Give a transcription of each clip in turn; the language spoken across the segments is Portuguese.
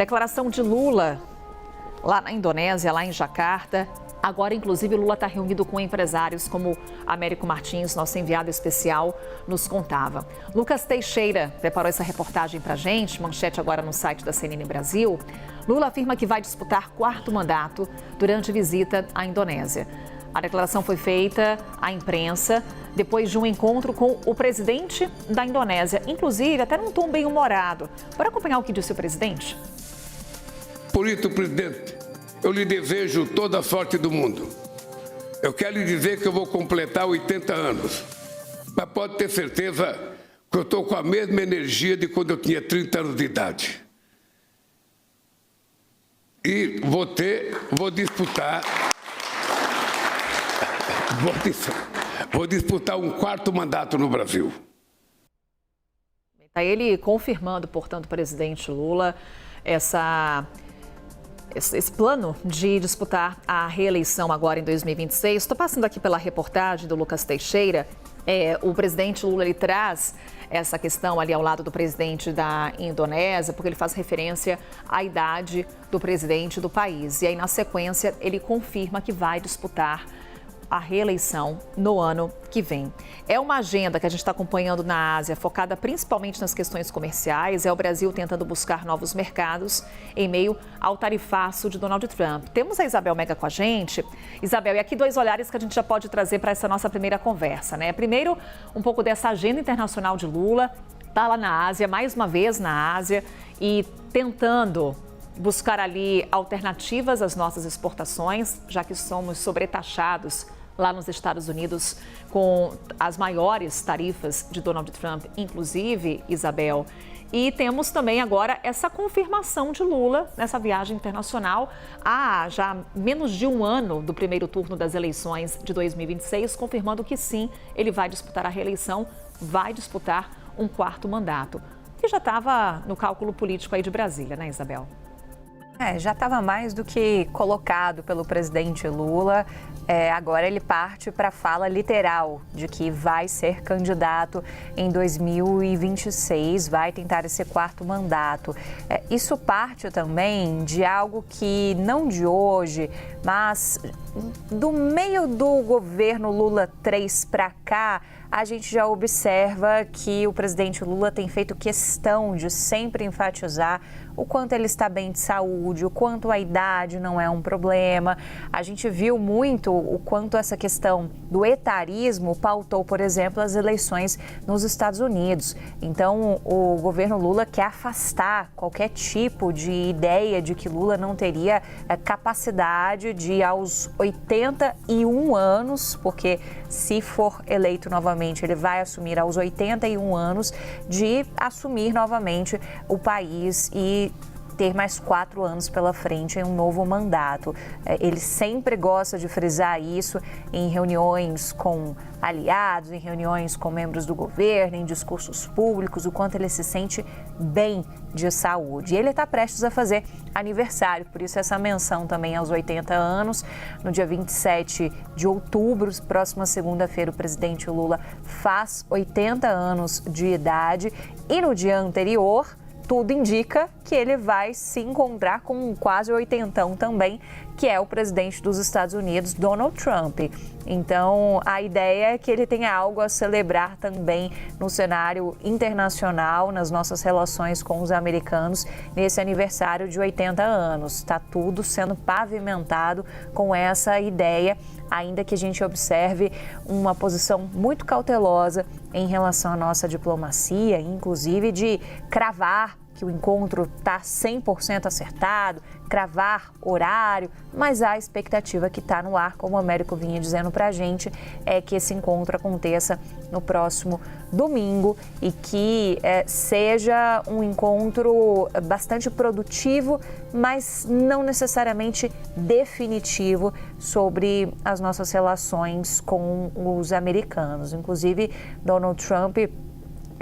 Declaração de Lula lá na Indonésia, lá em Jacarta. Agora, inclusive, Lula está reunido com empresários como Américo Martins, nosso enviado especial, nos contava. Lucas Teixeira preparou essa reportagem para a gente, manchete agora no site da CNN Brasil. Lula afirma que vai disputar 4º mandato durante visita à Indonésia. A declaração foi feita à imprensa depois de um encontro com o presidente da Indonésia, inclusive até num tom bem-humorado. Bora acompanhar o que disse o presidente? Por isso, presidente, eu lhe desejo toda a sorte do mundo. Eu quero lhe dizer que eu vou completar 80 anos, mas pode ter certeza que eu estou com a mesma energia de quando eu tinha 30 anos de idade. E vou disputar um 4º mandato no Brasil. Está ele confirmando, portanto, o presidente Lula, esse plano de disputar a reeleição agora em 2026. Estou passando aqui pela reportagem do Lucas Teixeira. O presidente Lula, ele traz essa questão ali ao lado do presidente da Indonésia, porque ele faz referência à idade do presidente do país. E aí, na sequência, ele confirma que vai disputar a reeleição no ano que vem. É uma agenda que a gente está acompanhando na Ásia, focada principalmente nas questões comerciais. É o Brasil tentando buscar novos mercados em meio ao tarifaço de Donald Trump. Temos a Isabel Mega com a gente. Isabel, e aqui 2 olhares que a gente já pode trazer para essa nossa primeira conversa, né? Primeiro, um pouco dessa agenda internacional de Lula, está lá na Ásia, mais uma vez na Ásia, e tentando buscar ali alternativas às nossas exportações, já que somos sobretaxados lá nos Estados Unidos com as maiores tarifas de Donald Trump, inclusive, Isabel. E temos também agora essa confirmação de Lula nessa viagem internacional há já menos de um ano do primeiro turno das eleições de 2026, confirmando que sim, ele vai disputar a reeleição, vai disputar um 4º mandato, que já estava no cálculo político aí de Brasília, né, Isabel? Já estava mais do que colocado pelo presidente Lula. Agora ele parte para a fala literal de que vai ser candidato em 2026, vai tentar esse 4º mandato. Isso parte também de algo que não de hoje, mas do meio do governo Lula 3 para cá, a gente já observa que o presidente Lula tem feito questão de sempre enfatizar o quanto ele está bem de saúde, o quanto a idade não é um problema. A gente viu muito o quanto essa questão do etarismo pautou, por exemplo, as eleições nos Estados Unidos. Então, o governo Lula quer afastar qualquer tipo de ideia de que Lula não teria capacidade de, aos 81 anos, porque se for eleito novamente, ele vai assumir aos 81 anos, de assumir novamente o país e ter mais 4 anos pela frente em um novo mandato. Ele sempre gosta de frisar isso em reuniões com aliados, em reuniões com membros do governo, em discursos públicos, o quanto ele se sente bem de saúde. E ele está prestes a fazer aniversário, por isso essa menção também aos 80 anos. No dia 27 de outubro, próxima segunda-feira, o presidente Lula faz 80 anos de idade e no dia anterior, tudo indica que ele vai se encontrar com um quase 80ão também, que é o presidente dos Estados Unidos, Donald Trump. Então, a ideia é que ele tenha algo a celebrar também no cenário internacional, nas nossas relações com os americanos, nesse aniversário de 80 anos. Está tudo sendo pavimentado com essa ideia, ainda que a gente observe uma posição muito cautelosa em relação à nossa diplomacia, inclusive de cravar que o encontro está 100% acertado, cravar horário, mas a expectativa que está no ar, como o Américo vinha dizendo para a gente, é que esse encontro aconteça no próximo domingo e que seja um encontro bastante produtivo, mas não necessariamente definitivo sobre as nossas relações com os americanos. Inclusive, Donald Trump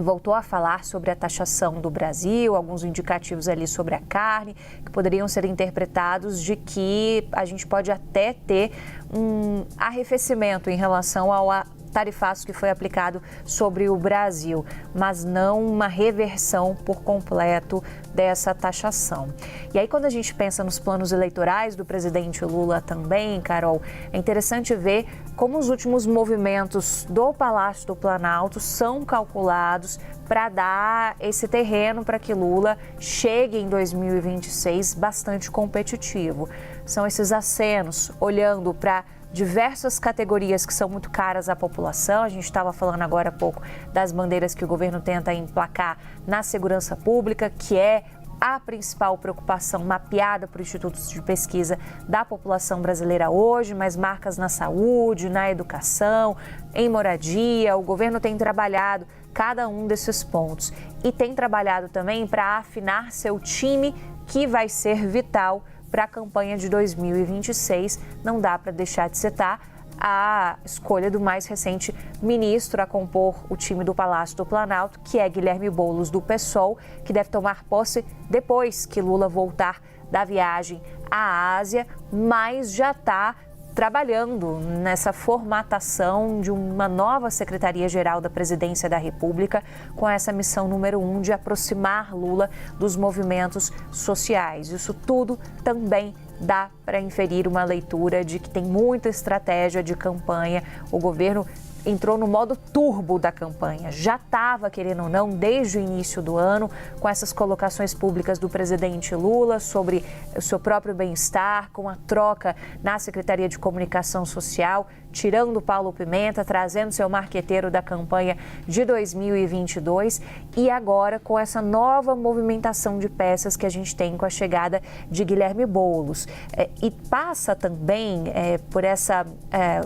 voltou a falar sobre a taxação do Brasil, alguns indicativos ali sobre a carne, que poderiam ser interpretados de que a gente pode até ter um arrefecimento em relação ao tarifaço que foi aplicado sobre o Brasil, mas não uma reversão por completo dessa taxação. E aí, quando a gente pensa nos planos eleitorais do presidente Lula também, Carol, é interessante ver como os últimos movimentos do Palácio do Planalto são calculados para dar esse terreno para que Lula chegue em 2026 bastante competitivo. São esses acenos, olhando para diversas categorias que são muito caras à população. A gente estava falando agora há pouco das bandeiras que o governo tenta emplacar na segurança pública, que é a principal preocupação mapeada por institutos de pesquisa da população brasileira hoje, mas marcas na saúde, na educação, em moradia. O governo tem trabalhado cada um desses pontos e tem trabalhado também para afinar seu time, que vai ser vital para a campanha de 2026. Não dá para deixar de citar a escolha do mais recente ministro a compor o time do Palácio do Planalto, que é Guilherme Boulos, do PSOL, que deve tomar posse depois que Lula voltar da viagem à Ásia, mas já está trabalhando nessa formatação de uma nova Secretaria-Geral da Presidência da República, com essa missão número 1 de aproximar Lula dos movimentos sociais. Isso tudo também dá para inferir uma leitura de que tem muita estratégia de campanha. O governo entrou no modo turbo da campanha. Já estava, querendo ou não, desde o início do ano, com essas colocações públicas do presidente Lula sobre o seu próprio bem-estar, com a troca na Secretaria de Comunicação Social, tirando Paulo Pimenta, trazendo seu marqueteiro da campanha de 2022 e agora com essa nova movimentação de peças que a gente tem com a chegada de Guilherme Boulos. E passa também por essa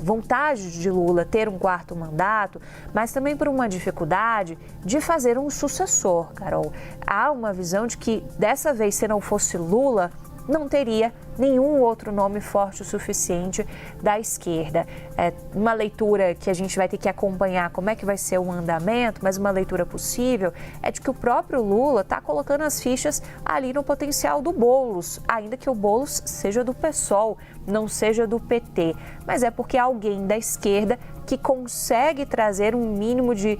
vontade de Lula ter um quarto mandato, mas também por uma dificuldade de fazer um sucessor, Carol. Há uma visão de que dessa vez, se não fosse Lula, não teria nenhum outro nome forte o suficiente da esquerda. É uma leitura que a gente vai ter que acompanhar como é que vai ser o andamento, mas uma leitura possível é de que o próprio Lula está colocando as fichas ali no potencial do Boulos, ainda que o Boulos seja do PSOL, não seja do PT, mas é porque alguém da esquerda que consegue trazer um mínimo de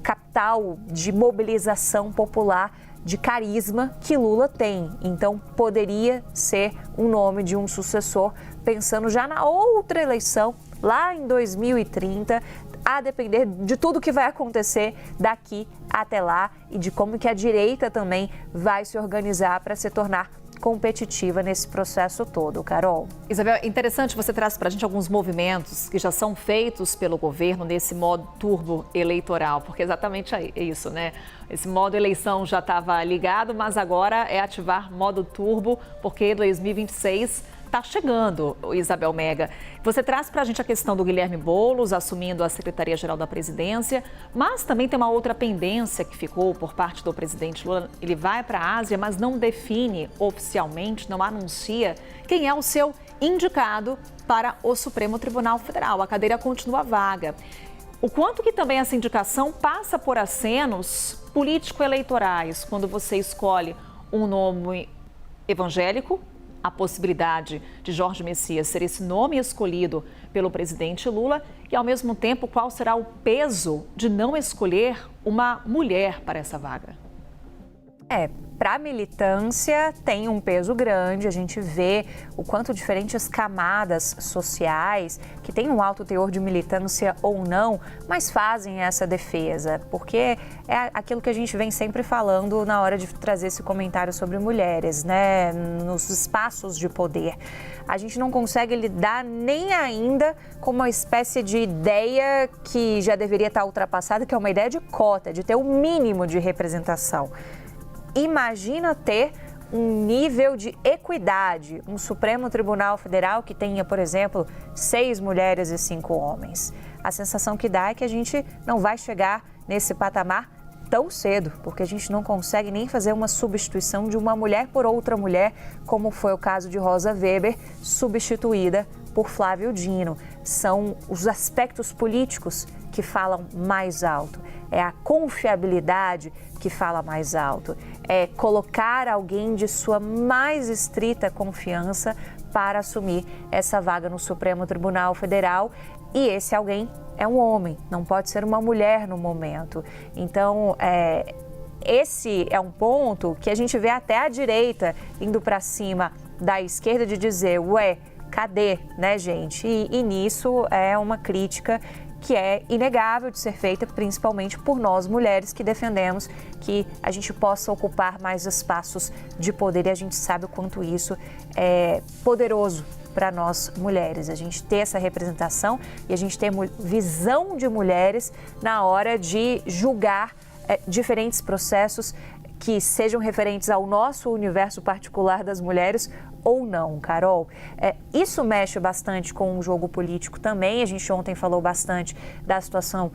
capital de mobilização popular, de carisma que Lula tem. Então, poderia ser um nome de um sucessor, pensando já na outra eleição, lá em 2030, a depender de tudo que vai acontecer daqui até lá e de como que a direita também vai se organizar para se tornar competitiva nesse processo todo, Carol. Isabel, interessante, você traz para a gente alguns movimentos que já são feitos pelo governo nesse modo turbo eleitoral, porque exatamente é isso, né? Esse modo eleição já estava ligado, mas agora é ativar modo turbo, porque 2026 está chegando, Isabel Mega. Você traz para a gente a questão do Guilherme Boulos assumindo a Secretaria-Geral da Presidência, mas também tem uma outra pendência que ficou por parte do presidente Lula. Ele vai para a Ásia, mas não define oficialmente, não anuncia quem é o seu indicado para o Supremo Tribunal Federal. A cadeira continua vaga. O quanto que também essa indicação passa por acenos político-eleitorais, quando você escolhe um nome evangélico, a possibilidade de Jorge Messias ser esse nome escolhido pelo presidente Lula e, ao mesmo tempo, qual será o peso de não escolher uma mulher para essa vaga? Para a militância tem um peso grande, a gente vê o quanto diferentes camadas sociais, que têm um alto teor de militância ou não, mas fazem essa defesa, porque é aquilo que a gente vem sempre falando na hora de trazer esse comentário sobre mulheres, né, nos espaços de poder. A gente não consegue lidar nem ainda com uma espécie de ideia que já deveria estar ultrapassada, que é uma ideia de cota, de ter o mínimo de representação. Imagina ter um nível de equidade, um Supremo Tribunal Federal que tenha, por exemplo, 6 mulheres e 5 homens. A sensação que dá é que a gente não vai chegar nesse patamar tão cedo, porque a gente não consegue nem fazer uma substituição de uma mulher por outra mulher, como foi o caso de Rosa Weber, substituída por Flávio Dino. São os aspectos políticos que falam mais alto, é a confiabilidade que fala mais alto, é colocar alguém de sua mais estrita confiança para assumir essa vaga no Supremo Tribunal Federal. E esse alguém é um homem, não pode ser uma mulher no momento. Então, esse é um ponto que a gente vê até a direita indo para cima da esquerda de dizer, ué, cadê, né, gente? E nisso é uma crítica que é inegável de ser feita, principalmente por nós mulheres que defendemos que a gente possa ocupar mais espaços de poder, e a gente sabe o quanto isso é poderoso para nós mulheres, a gente ter essa representação e a gente ter visão de mulheres na hora de julgar diferentes processos que sejam referentes ao nosso universo particular das mulheres ou não, Carol. Isso mexe bastante com o jogo político também. A gente ontem falou bastante da situação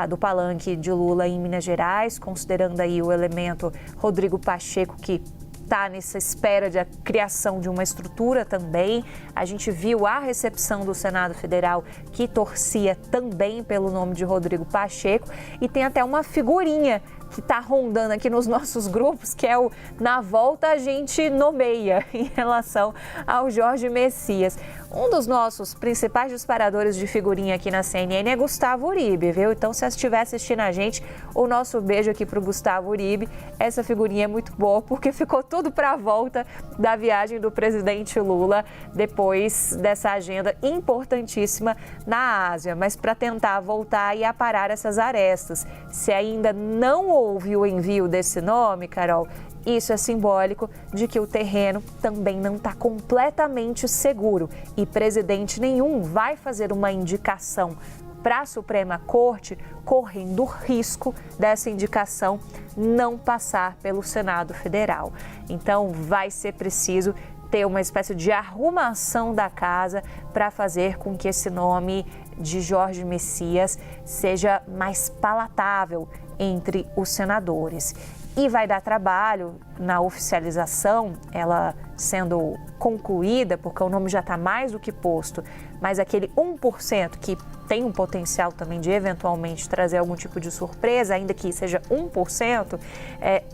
do palanque de Lula em Minas Gerais, considerando aí o elemento Rodrigo Pacheco, que está nessa espera de a criação de uma estrutura também. A gente viu a recepção do Senado Federal, que torcia também pelo nome de Rodrigo Pacheco, e tem até uma figurinha que está rondando aqui nos nossos grupos, que é o "na volta a gente nomeia", em relação ao Jorge Messias. Um dos nossos principais disparadores de figurinha aqui na CNN é Gustavo Uribe, viu? Então, se estiver assistindo a gente, o nosso beijo aqui para o Gustavo Uribe. Essa figurinha é muito boa, porque ficou tudo para a volta da viagem do presidente Lula, depois dessa agenda importantíssima na Ásia. Mas para tentar voltar e aparar essas arestas, se ainda não houve o envio desse nome, Carol, isso é simbólico de que o terreno também não está completamente seguro e presidente nenhum vai fazer uma indicação para a Suprema Corte correndo o risco dessa indicação não passar pelo Senado Federal. Então, vai ser preciso ter uma espécie de arrumação da casa para fazer com que esse nome de Jorge Messias seja mais palatável entre os senadores. E vai dar trabalho na oficialização, ela sendo concluída, porque o nome já está mais do que posto, mas aquele 1% que tem um potencial também de eventualmente trazer algum tipo de surpresa, ainda que seja 1%,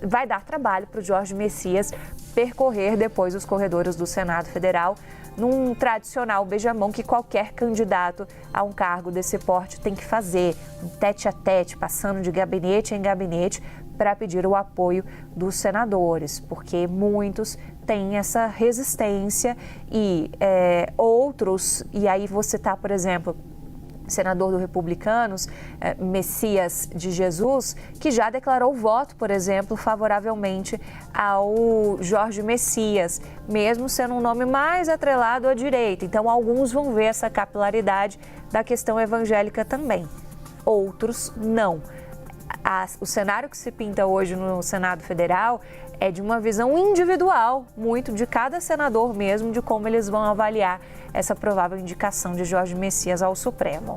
vai dar trabalho para o Jorge Messias percorrer depois os corredores do Senado Federal, num tradicional beijamão que qualquer candidato a um cargo desse porte tem que fazer, um tete-a-tete, passando de gabinete em gabinete, para pedir o apoio dos senadores, porque muitos têm essa resistência e outros, e aí você está, por exemplo, senador do Republicanos, Messias de Jesus, que já declarou voto, por exemplo, favoravelmente ao Jorge Messias, mesmo sendo um nome mais atrelado à direita. Então, alguns vão ver essa capilaridade da questão evangélica também, outros não. O cenário que se pinta hoje no Senado Federal é de uma visão individual, muito de cada senador mesmo, de como eles vão avaliar essa provável indicação de Jorge Messias ao Supremo.